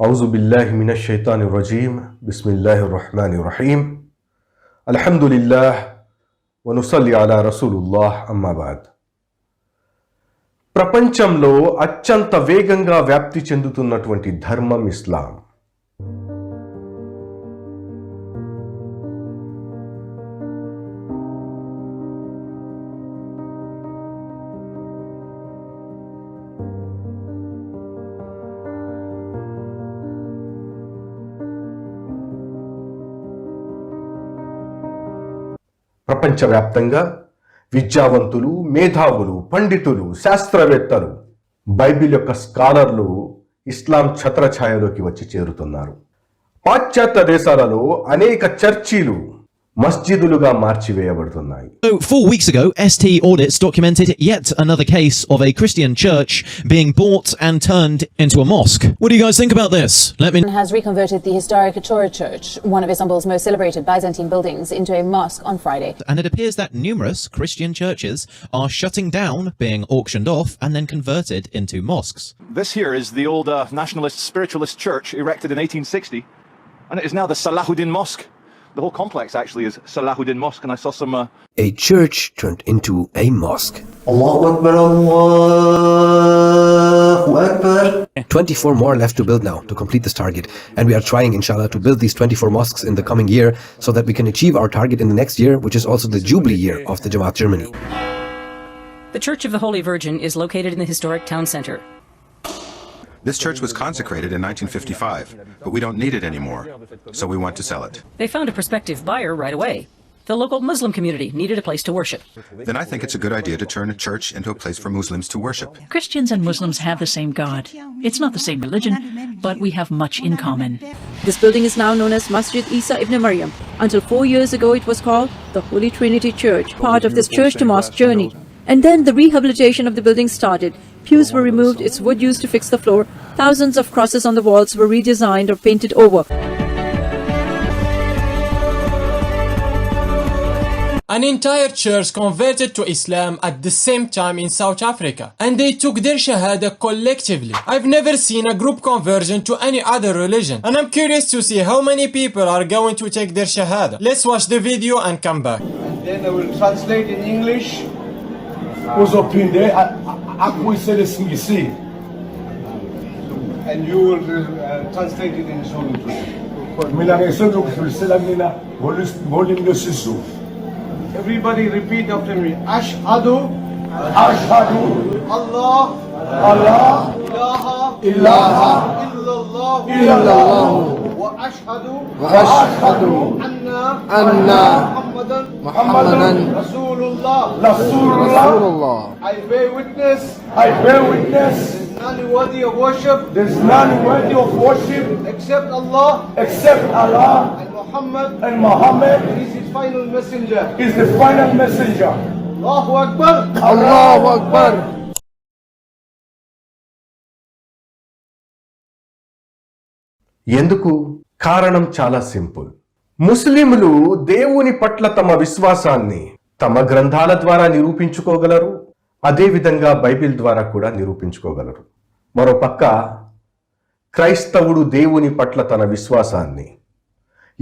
Auzu billahi minash shaitanir rajim. Bismillahir rahmanir rahim. Alhamdulillah wa nusalli ala rasulullah amma ba'd. ప్రపంచంలో అత్యంత వేగంగా వ్యాప్తి చెందుతున్నటువంటి ధర్మం ఇస్లాం. ప్రపంచవ్యాప్తంగా విద్యావంతులు, మేధావులు, పండితులు, శాస్త్రవేత్తలు, బైబిల్ యొక్క స్కాలర్లు ఇస్లాం ఛత్రఛాయలోకి వచ్చి చేరుతున్నారు. పాశ్చాత్య దేశాలలో అనేక చర్చీలు మస్జిదులుగా మార్చివేయబడుతున్నాయి. So 4 weeks ago, ST audits documented yet another case of a Christian church being bought and turned into a mosque. What do you guys think about this? Has reconverted the historic Torah Church, one of Istanbul's most celebrated Byzantine buildings, into a mosque on Friday. And it appears that numerous Christian churches are shutting down, being auctioned off, and then converted into mosques. This here is the old nationalist spiritualist church erected in 1860, and it is now the Salahuddin Mosque. The whole complex actually is Salahuddin Mosque, and I saw some... A church turned into a mosque. Allahu Akbar, Allahu Akbar. 24 more left to build now to complete this target, and we are trying, inshallah, to build these 24 mosques in the coming year so that we can achieve our target in the next year, which is also the Jubilee year of the Jamaat Germany. The Church of the Holy Virgin is located in the historic town center. This church was consecrated in 1955, but we don't need it anymore, so we want to sell it. They found a prospective buyer right away. The local Muslim community needed a place to worship. Then I think it's a good idea to turn a church into a place for Muslims to worship. Christians and Muslims have the same God. It's not the same religion, but we have much in common. This building is now known as Masjid Isa ibn Maryam. Until 4 years ago, it was called the Holy Trinity Church, part of this church to mosque journey. And then the rehabilitation of the building started. Pews were removed, its wood used to fix the floor, thousands of crosses on the walls were redesigned or painted over. An entire church converted to Islam at the same time in South Africa, and they took their shahada collectively. I've never seen a group conversion to any other religion, and I'm curious to see how many people are going to take their shahada. Let's watch the video and come back. And then I will translate in English. Who's up in there? And you will translate it in Zulu. Everybody repeat after me. Ashhadu, Ashhadu, Allah, Allah, ilaha, ilaha, illallah, illallah, wa ashhadu, anna, Muhammadan, Rasulullah, Rasulullah. I bear witness. None worthy of worship. There's none worthy of worship except Allah. And Muhammad is his final messenger. Allahu Akbar. Allahu Akbar. ఎందుకు? కారణం చాలా simple. ముస్లింలు దేవుని పట్ల తమ విశ్వాసాన్ని తమ గ్రంథాల ద్వారా నిరూపించుకోగలరు, అదేవిధంగా బైబిల్ ద్వారా కూడా నిరూపించుకోగలరు. మరోపక్క క్రైస్తవుడు దేవుని పట్ల తన విశ్వాసాన్ని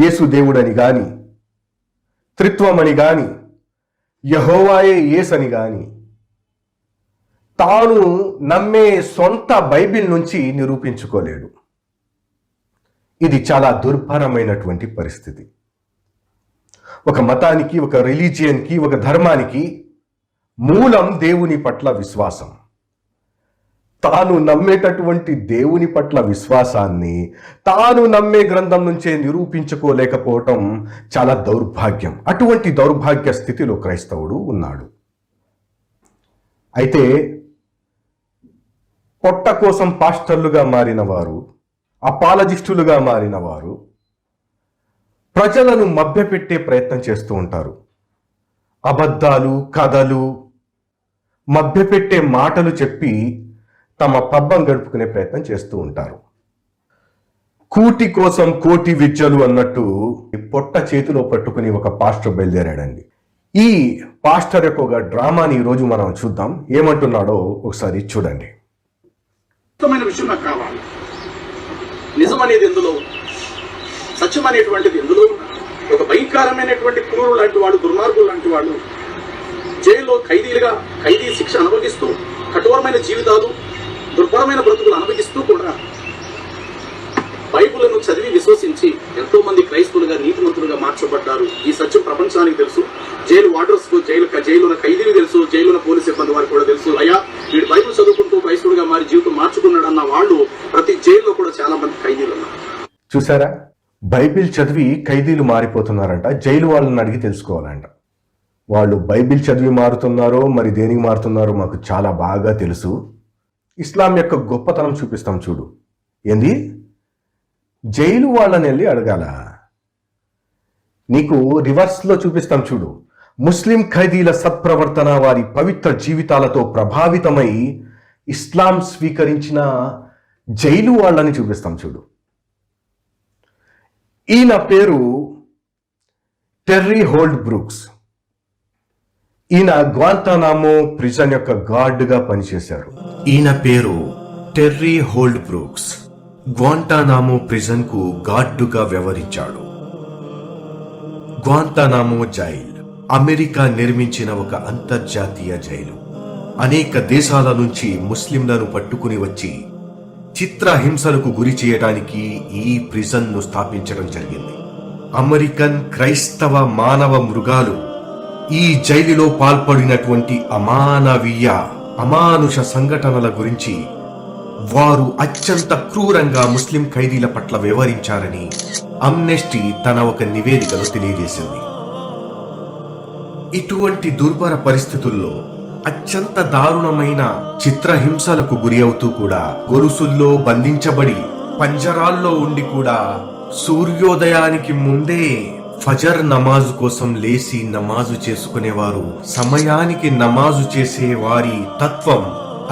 యేసు దేవుడని గాని, త్రిత్వమని గాని, యెహోవాయే యేసని గాని తాను నమ్మే సొంత బైబిల్ నుంచి నిరూపించుకోలేడు. ఇది చాలా దుర్భరమైనటువంటి పరిస్థితి. ఒక మతానికి, ఒక రిలీజియన్కి, ఒక ధర్మానికి మూలం దేవుని పట్ల విశ్వాసం. తాను నమ్మేటటువంటి దేవుని పట్ల విశ్వాసాన్ని తాను నమ్మే గ్రంథం నుంచే నిరూపించుకోలేకపోవటం చాలా దౌర్భాగ్యం. అటువంటి దౌర్భాగ్య స్థితిలో క్రైస్తవుడు ఉన్నాడు. అయితే పొట్ట కోసం పాస్టర్లుగా మారిన వారు, అపాలజిస్టులుగా మారిన వారు ప్రజలను మభ్యపెట్టే ప్రయత్నం చేస్తూ ఉంటారు. అబద్ధాలు, కథలు, మభ్యపెట్టే మాటలు చెప్పి తమ పబ్బం గడుపుకునే ప్రయత్నం చేస్తూ ఉంటారు. కూటి కోసం కోటి విద్యలు అన్నట్టు పొట్ట చేతిలో పట్టుకుని ఒక పాస్టర్ బయలుదేరాడండి. ఈ పాస్టర్ యొక్క ఒక డ్రామాని ఈరోజు మనం చూద్దాం. ఏమంటున్నాడో ఒకసారి చూడండి. విషయం నాకు కావాలి. నిజం అనేది ఎందులో ఉంది? సత్యం అనేటువంటిది ఎందులో ఉంది? ఒక భయంకరమైనటువంటి క్రూరులు లాంటి వాళ్ళు, దుర్మార్గులు లాంటి వాళ్ళు జైల్లో ఖైదీ శిక్ష అనుభవిస్తూ, కఠోరమైన జీవితాలు, దుర్భరమైన బ్రతుకులు అనుభవిస్తూ కూడా బైబిల్ను చదివి విశ్వసించి ఎంతో మంది క్రైస్తవులుగా, నీతిమంతులుగా మార్చబడ్డారు. ఈ సత్యం ప్రపంచానికి తెలుసు. జైలు వార్డర్స్ కు, జైలున్న ఖైదీలు తెలుసు, జైలున్న పోలీసు సిబ్బంది వారికి కూడా తెలుసు. అయ్యా, వీడు బైబిల్ చదువుకుంటూ క్రైస్తవులుగా మారి జీవితం మార్చుకున్నాడు అన్న వాళ్ళు ప్రతి జైల్లో కూడా చాలా మంది ఖైదీలు ఉన్నారు. చూసారా, బైబిల్ చదివి ఖైదీలు మారిపోతున్నారంట. జైలు వాళ్ళని అడిగి తెలుసుకోవాలంట. వాళ్ళు బైబిల్ చదివి మారుతున్నారో మరి దేనికి మారుతున్నారో మాకు చాలా బాగా తెలుసు. ఇస్లాం యొక్క గొప్పతనం చూపిస్తాం చూడు. ఏంది, జైలు వాళ్ళని వెళ్ళి అడగాల? నీకు రివర్స్లో చూపిస్తాం చూడు. ముస్లిం ఖైదీల సత్ప్రవర్తన, వారి పవిత్ర జీవితాలతో ప్రభావితమై ఇస్లాం స్వీకరించిన జైలు వాళ్ళని చూపిస్తాం చూడు. ఈయన పేరు టెర్రీ హోల్డ్ బ్రూక్స్. ఈయన గ్వాంతానామో ప్రిజన్ యొక్క గార్డుగా పనిచేశారు. ఈయన పేరు టెర్రీ హోల్డ్ బ్రూక్స్. గ్వాంటానామో ప్రిజన్ కు గార్డుగా వ్యవహరించాడు. గ్వాంతానామో జైల్ అమెరికా నిర్మించిన ఒక అంతర్జాతీయ జైలు. అనేక దేశాల నుంచి ముస్లింలను పట్టుకుని వచ్చి చిత్రహింసలకు గురి చేయడానికి ఈ ప్రిజన్ ను స్థాపించడం జరిగింది. అమెరికన్ క్రైస్తవ మానవ మృగాలు ఈ జైలులో పాల్పడినటువంటి అమానుష సంఘటనల గురించి వారు అత్యంత క్రూరంగా ముస్లిం ఖైదీల పట్ల వ్యవహరించారని అమ్నెస్టీ తన ఒక నివేదికలో తెలియజేసింది. ఇటువంటి దుర్భర పరిస్థితుల్లో అత్యంత దారుణమైన చిత్రహింసలకు గురి అవుతూ కూడా, గొలుసుల్లో బంధించబడి పంజరాల్లో ఉండి కూడా సూర్యోదయానికి ముందే ఫజర్ నమాజు కోసం లేచి నమాజు చేసుకునేవారు. సమయానికి నమాజు చేసే వారి తత్వం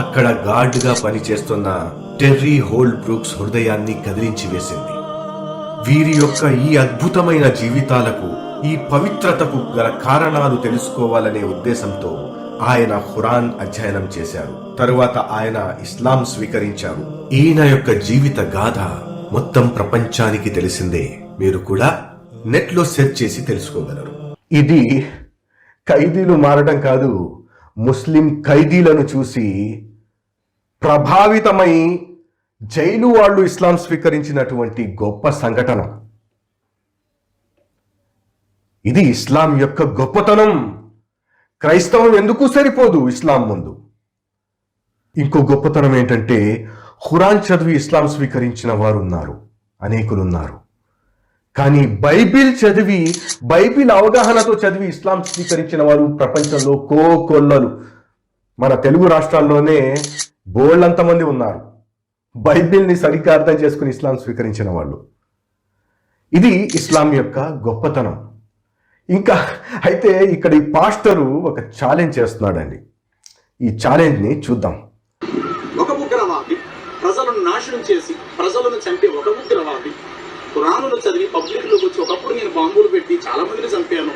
అక్కడ గార్డుగా పనిచేస్తున్న టెర్రీ హోల్డ్ బ్రూక్స్ హృదయాన్ని కదిలించి వేసింది. వీరి యొక్క ఈ అద్భుతమైన జీవితాలకు, ఈ పవిత్రతకు గల కారణాలు తెలుసుకోవాలనే ఉద్దేశంతో ఆయన ఖురాన్ అధ్యయనం చేశారు. తరువాత ఆయన ఇస్లాం స్వీకరించారు. ఈయన యొక్క జీవిత గాథ మొత్తం ప్రపంచానికి తెలిసిందే. మీరు కూడా నెట్ లో సెర్చ్ చేసి తెలుసుకోగలరు. ఇది ఖైదీలు మారడం కాదు, ముస్లిం ఖైదీలను చూసి ప్రభావితమై జైలు వాళ్ళు ఇస్లాం స్వీకరించినటువంటి గొప్ప సంఘటన. ఇది ఇస్లాం యొక్క గొప్పతనం. క్రైస్తవం ఎందుకు సరిపోదు ఇస్లాం ముందు. ఇంకో గొప్పతనం ఏంటంటే, ఖురాన్ చదివి ఇస్లాం స్వీకరించిన వారు ఉన్నారు, అనేకులున్నారు. కానీ బైబిల్ చదివి, బైబిల్ అవగాహనతో చదివి ఇస్లాం స్వీకరించిన వారు ప్రపంచంలో కోకొల్లలు. మన తెలుగు రాష్ట్రాల్లోనే బోళ్ళంతమంది ఉన్నారు బైబిల్ని సరిగ్గా అర్థం చేసుకుని ఇస్లాం స్వీకరించిన వాళ్ళు. ఇది ఇస్లాం యొక్క గొప్పతనం. ఇంకా అయితే ఇక్కడ ఈ పాస్టరు ఒక ఛాలెంజ్ చేస్తున్నాడండి. ఈ ఛాలెంజ్ని చూద్దాం. ఒక ఉగ్రవాది ప్రజలను నాశనం చేసి ప్రజలను చంపే ఒక ఉగ్రవాది ఖురానును చదివి పబ్లిక్లోకి వచ్చి, ఒకప్పుడు నేను బాంబులు పెట్టి చాలా మందిని చంపాను,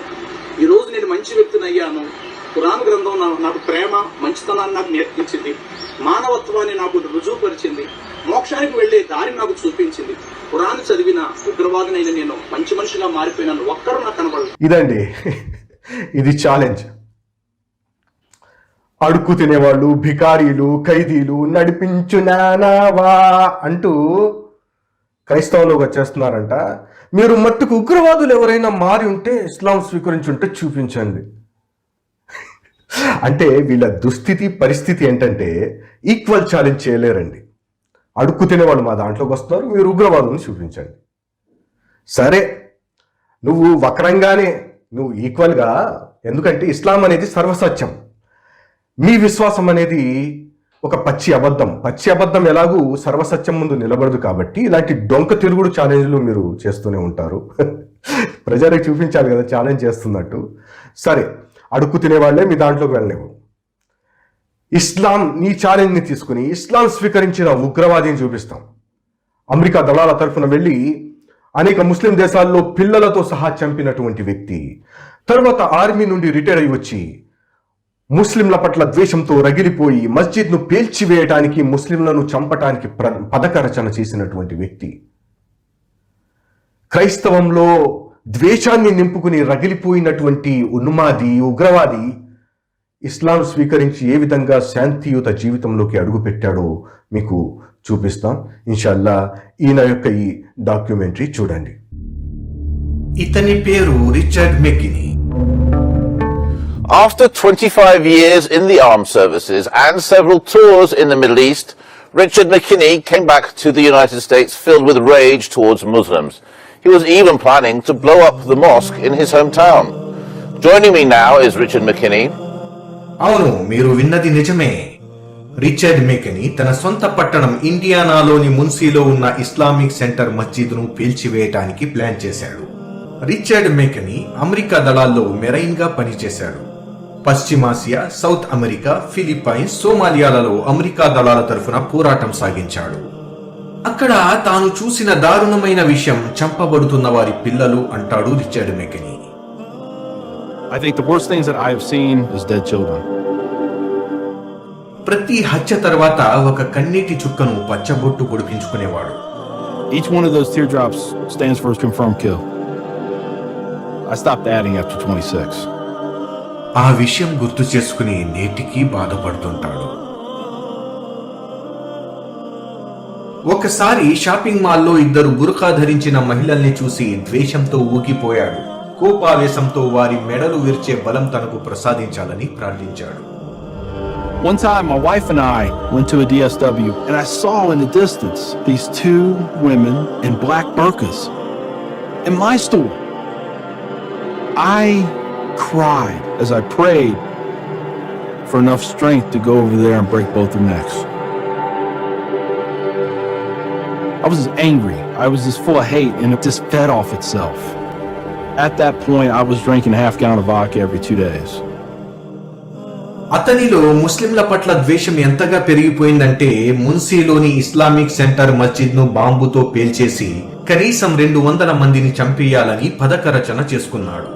ఈ రోజు నేను మంచి వ్యక్తిని అయ్యాను, ఖురాన్ గ్రంథం నాకు ప్రేమ, మంచితనాన్ని నాకు నేర్పించింది, మానవత్వాన్ని నాకు రుజువుపరిచింది, మోక్షానికి వెళ్లే దారిని నాకు చూపించింది, ఖురాన్ చదివిన ఉగ్రవాదినైన నేను మంచి మనిషిగా మారిపోయినాను, ఒక్కరు నాకు కనబడలేదు. ఇదండి, ఇది ఛాలెంజ్. అడుక్కు తినేవాళ్ళు, భికారీలు, ఖైదీలు నడిపించు నానావా అంటూ క్రైస్తవంలోకి వచ్చేస్తున్నారంట. మీరు మట్టుకు ఉగ్రవాదులు ఎవరైనా మారి ఉంటే, ఇస్లాం స్వీకరించి ఉంటే చూపించండి. అంటే వీళ్ళ దుస్థితి, పరిస్థితి ఏంటంటే ఈక్వల్ ఛాలెంజ్ చేయలేరండి. అడుక్కు తినేవాళ్ళు మా దాంట్లోకి వస్తున్నారు, మీరు ఉగ్రవాదులను చూపించండి. సరే, నువ్వు వక్రంగానే, నువ్వు ఈక్వల్గా, ఎందుకంటే ఇస్లాం అనేది సర్వసత్యం, మీ విశ్వాసం అనేది ఒక పచ్చి అబద్ధం. పచ్చి అబద్ధం ఎలాగూ సర్వసత్యం ముందు నిలబడదు. కాబట్టి ఇలాంటి డొంక తిరుగుడు ఛాలెంజ్లు మీరు చేస్తూనే ఉంటారు. ప్రజలకు చూపించాలి కదా ఛాలెంజ్ చేస్తున్నట్టు. సరే, అడుక్కు తినేవాళ్లే మీ దాంట్లోకి వెళ్ళలేవు. ఇస్లాం, నీ ఛాలెంజ్ని తీసుకుని ఇస్లాం స్వీకరించిన ఉగ్రవాదిని చూపిస్తాం. అమెరికా దళాల తరఫున వెళ్ళి అనేక ముస్లిం దేశాల్లో పిల్లలతో సహా చంపినటువంటి వ్యక్తి, తర్వాత ఆర్మీ నుండి రిటైర్ అయి వచ్చి ముస్లింల పట్ల ద్వేషంతో రగిలిపోయి మస్జిద్ను పేల్చివేయటానికి, ముస్లింలను చంపటానికి పథక రచన చేసినటువంటి వ్యక్తి. క్రైస్తవంలో ద్వేషాన్ని నింపుకుని రగిలిపోయినటువంటి ఉన్మాది, ఉగ్రవాది ఇస్లాం స్వీకరించి ఏ విధంగా శాంతియుత జీవితంలోకి అడుగుపెట్టాడో మీకు చూపిస్తాం. ఇన్షాల్లా ఈయన యొక్క ఈ డాక్యుమెంటరీ చూడండి. ఇతని పేరు Richard McKinney. After 25 years in the armed services and several tours in the Middle East, Richard McKinney came back to the United States filled with rage towards Muslims. He was even planning to blow up the mosque in his hometown. Joining me now is Richard McKinney. అవును, మీరు విన్నది నిజమే. Richard McKinney తన సొంత పట్టణం ఇండియానాలోని మున్సీలో ఉన్న Islamic centre మస్జిద్ను పేల్చివేయటానికి plan చేశాడు. Richard McKinney America దళాల్లో marine గా పనిచేశాడు. పశ్చిమాసియా, సౌత్ అమెరికా, ఫిలిప్పైన్స్, సోమాలియాలలో అమెరికా దళాల తరఫున పోరాటం సాగించాడు. అక్కడ తాను చూసిన దారుణమైన విషయం చంపబడుతున్న వారి పిల్లలు అంటాడు Richard McKinney. I think the worst things that I have seen is dead children. ప్రతి హత్య తర్వాత ఒక కన్నీటి చుక్కను పచ్చబొట్టు పొడిపించుకునేవాడు. Each one of those teardrops stands for a confirmed kill. I stopped adding after 26. ఆ విషయం గుర్తు చేసుకుని నేటికి బాధపడుతుంటాడు. ఒకసారి షాపింగ్ మాల్లో ఇద్దరు బుర్కా ధరించిన మహిళల్ని చూసి ద్వేషంతో ఊగిపోయాడు. కోపావేశంతో వారి మెడలు విరిచే బలం తనకు ప్రసాదించాలని ప్రార్థించాడు. One time, my wife and I went to a DSW, and I saw in the distance these two women in black burqas in my store. I cried as I prayed for enough strength to go over there and break both their necks. I was just angry. I was just full of hate, and it just fed off itself. At that point, I was drinking a half gallon of vodka every 2 days. అతనిలో ముస్లింల పట్ల ద్వేషం ఎంతగా పెరిగిపోయిందంటే మున్సీలోని Islamic centre మస్జిద్ను బాంబుతో పేల్చేసి కనీసం 200 మందిని చంపేయాలని పథక రచన చేసుకున్నాడు.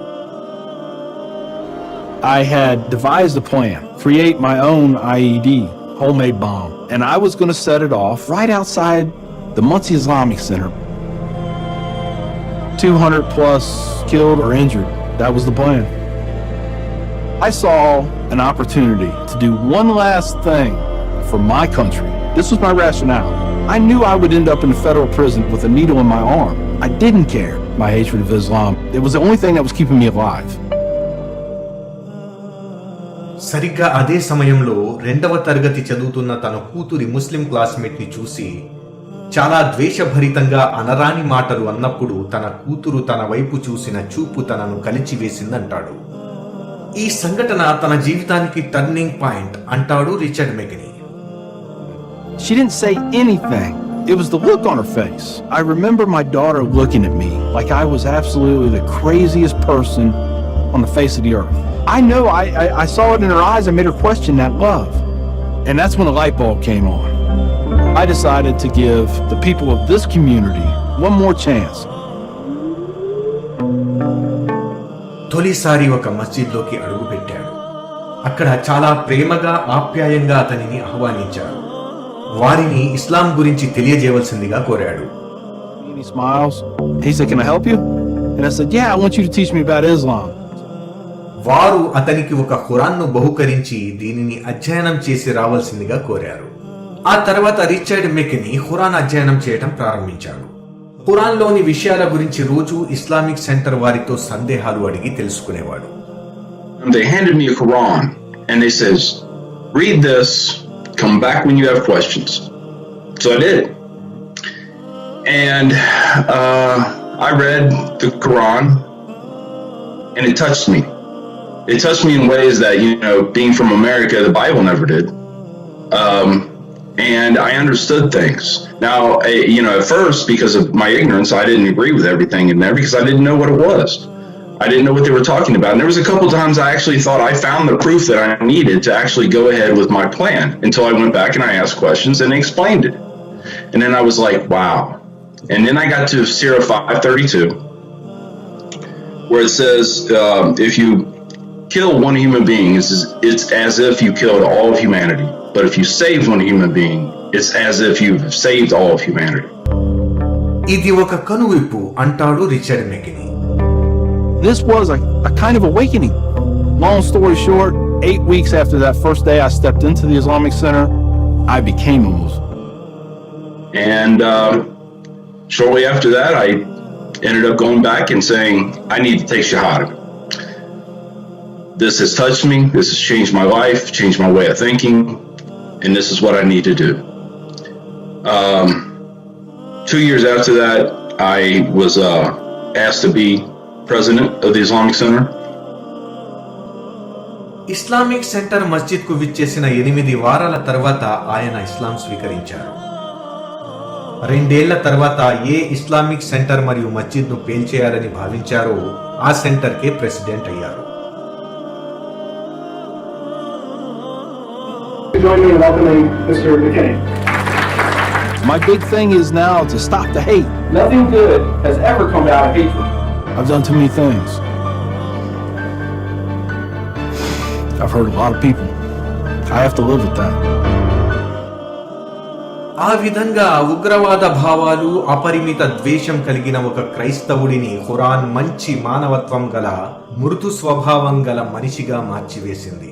I had devised a plan, create my own IED, homemade bomb, and I was going to set it off right outside the Muncie Islamic Center. 200 plus killed or injured. That was the plan. I saw an opportunity to do one last thing for my country. This was my rationale. I knew I would end up in a federal prison with a needle in my arm. I didn't care my hatred of Islam. It was the only thing that was keeping me alive. సరిగ్గా అదే సమయంలో 2వ తరగతి చదువుతున్న తన కూతురి ముస్లిం classmate ని చూసి చాలా ద్వేషభరితంగా అనరాని మాటలు అన్నప్పుడు తన కూతురు తన వైపు చూసిన చూపు తనను కలిచివేసిందంటాడు. ఈ సంఘటన తన జీవితానికి టర్నింగ్ పాయింట్ అంటాడు Richard McKinney. She didn't say anything. It was the look on her face. I remember my daughter looking at me like I was absolutely the craziest person on the face of the earth. I know I saw it in her eyes. I made her question that love. And that's when the light bulb came on. I decided to give the people of this community one more chance. తొలిసారి ఒక మస్జిద్లోకి అడుగుపెట్టాడు. అక్కడ చాలా ప్రేమగా ఆప్యాయంగా అతనిని ఆహ్వానించారు. వారిని ఇస్లాం గురించి తెలియజేయవలసిందిగా కోరాడు. He smiles. He said, "Can I help you?" And I said, "Yeah, I want you to teach me about Islam." వారు అతనికి ఒక ఖురాన్ను బహుకరించి దీనిని అధ్యయనం చేసి రావాల్సిందిగా కోరారు. ఆ తర్వాత రిచర్డ్ మెకినీ ఖురాన్ అధ్యయనం చేయడం ప్రారంభించాడు. ఖురాన్లోని విషయాల గురించి రోజు ఇస్లామిక్ సెంటర్ వారితో సందేహాలు అడిగి తెలుసుకునేవాడు. They handed me a Quran and they says, "Read this, come back when you have questions." So I did. And I read the Quran and it touched me. It touched me in ways that, being from America, the Bible never did. And I understood things. Now, at first, because of my ignorance, I didn't agree with everything in there because I didn't know what it was. I didn't know what they were talking about. And there was a couple times I actually thought I found the proof that I needed to actually go ahead with my plan until I went back and I asked questions and they explained it. And then I was like, wow. And then I got to Surah 532, where it says, if you kill one human being, it's as if you killed all of humanity. But if you save one human being, it's as if you've saved all of humanity. ఇది ఒక కనువిప్పు అంటాడు Richard McKinney. This was a kind of awakening. Long story short, 8 weeks after that first day I stepped into the Islamic Center, I became a Muslim. And shortly after that, I ended up going back and saying, I need to take Shahada. This has touched me, this has changed my life, changed my way of thinking, and this is what I need to do. 2 years after that, I was asked to be president of the Islamic Center. Islamic centre మస్జిద్ కు విచ్చేసిన 8 వారాల తర్వాత ఆయన ఇస్లాం స్వీకరించారు. 2 ఏళ్ల తర్వాత ఏ Islamic centre మరియు మస్జిద్ ను పేల్చేయాలని భావించారో ఆ సెంటర్ కే ప్రెసిడెంట్ అయ్యారు. My big thing is now to stop the hate. Nothing good has ever come out of hatred. I've done too many things. I've hurt a lot of people. I have to live with that. ఆ విధంగా ఉగ్రవాద భావాలు, అపరిమిత ద్వేషం కలిగిన ఒక క్రైస్తవుడిని ఖురాన్ మంచి మానవత్వం గల, మృదు స్వభావం గల మనిషిగా మార్చివేసింది.